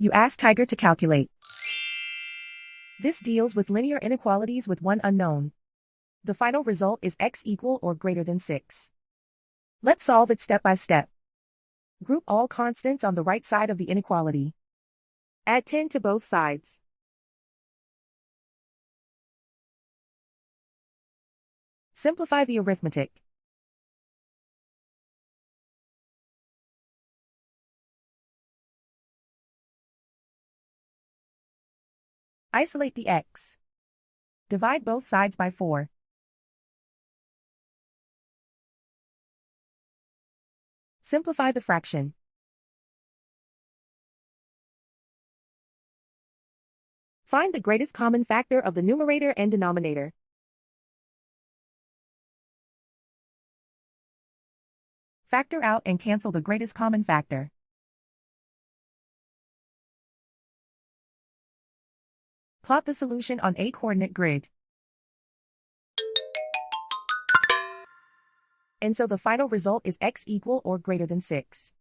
You ask Tiger to calculate. This deals with linear inequalities with one unknown. The final result is x equal or greater than 6. Let's solve it step by step. Group all constants on the right side of the inequality. Add 10 to both sides. Simplify the arithmetic. Isolate the x. Divide both sides by 4. Simplify the fraction. Find the greatest common factor of the numerator and denominator. Factor out and cancel the greatest common factor. Plot the solution on a coordinate grid. And so the final result is x equal or greater than 6.